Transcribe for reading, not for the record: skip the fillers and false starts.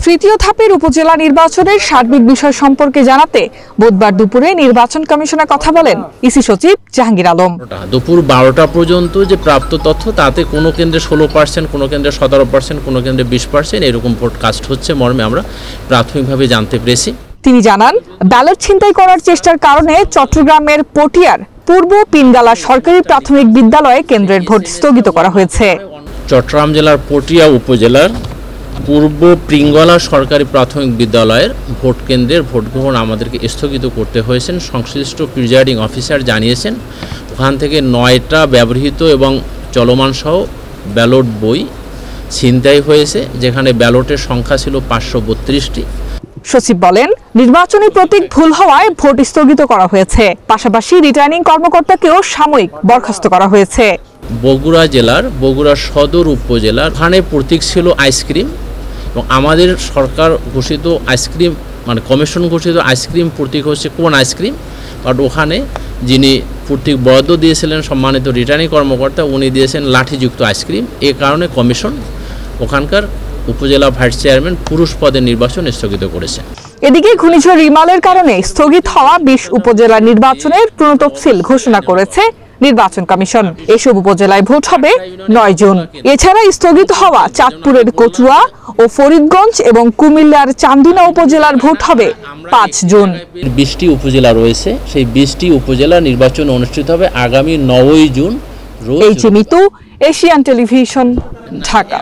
তৃতীয় ধাপের উপজেলা নির্বাচনের সার্বিক বিষয় সম্পর্কে জানাতে বুধবার দুপুরে নির্বাচন কমিশনে কথা বলেন ইসি সচিব জাহাঙ্গীর আলম। দুপুর 12টা পর্যন্ত যে প্রাপ্ত তথ্য তাতে কোনো কেন্দ্রে 16%, কোনো কেন্দ্রে 17%, কোনো কেন্দ্রে 20% এরকম ভোট কাস্ট হচ্ছে মর্মে আমরা প্রাথমিকভাবে জানতে পেরেছি। তিনি জানান, ব্যালট ছিনতাই করার চেষ্টার কারণে চট্টগ্রামের পটিয়ার পূর্ব পিনগালা সরকারি প্রাথমিক বিদ্যালয়ে কেন্দ্রের ভোট স্থগিত করা হয়েছে। চট্টগ্রাম জেলার পটিয়া উপজেলার পূর্ব পিঙ্গলা সরকারি প্রাথমিক বিদ্যালয়ের ভোট কেন্দ্রের ভোট গ্রহণ আমাদেরকে স্থগিত করতে হয়েছে। সংশ্লিষ্ট প্রিজাইডিং অফিসার জানিয়েছেন ওখান থেকে 9টা ব্যবহৃত এবং চলমান সহ ব্যালট বই ছিনতাই হয়েছে, যেখানে ব্যালটের সংখ্যা ছিল 532টি। সচিব বলেন, নির্বাচনী প্রতীক ভুল হওয়ায় ভোট স্থগিত করা হয়েছে। পাশাপাশি রিটার্নিং কর্মকর্তাকেও সাময়িক বরখাস্ত করা হয়েছে। বগুড়া জেলার বগুড়া সদর উপজেলার ওখানে প্রতীক ছিল আইসক্রিম এবং আমাদের সরকার ঘোষিত আইসক্রিম কমিশন ঘোষিত আইসক্রিম প্রতীক হচ্ছে কোন আইসক্রিম, বাট ওখানে যিনি প্রতীক বরাদ্দ দিয়েছিলেন সম্মানিত রিটার্নিং কর্মকর্তা, উনি দিয়েছেন লাঠিযুক্ত আইসক্রিম। এ কারণে কমিশন ওখানকার উপজেলা ভাইস চেয়ারম্যান পুরুষ পদের নির্বাচন স্থগিত করেছে। এদিকে ঘূর্ণিঝড় রিমালের কারণে স্থগিত হওয়া 20 উপজেলা নির্বাচনের পুনঃতফসিল ঘোষণা করেছে নির্বাচন কমিশন। এসব উপজেলায় ভোট হবে 9 জুন। এছাড়া স্থগিত হওয়া চাঁদপুরের কচুয়া ও ফরিদগঞ্জ এবং কুমিল্লার চান্দিনা উপজেলার ভোট হবে 5 জুন। 20টি উপজেলা রয়েছে, সেই 20টি উপজেলা নির্বাচন অনুষ্ঠিত হবে আগামী 9 জুন রোজ। Mitu, Asian television, Dhaka.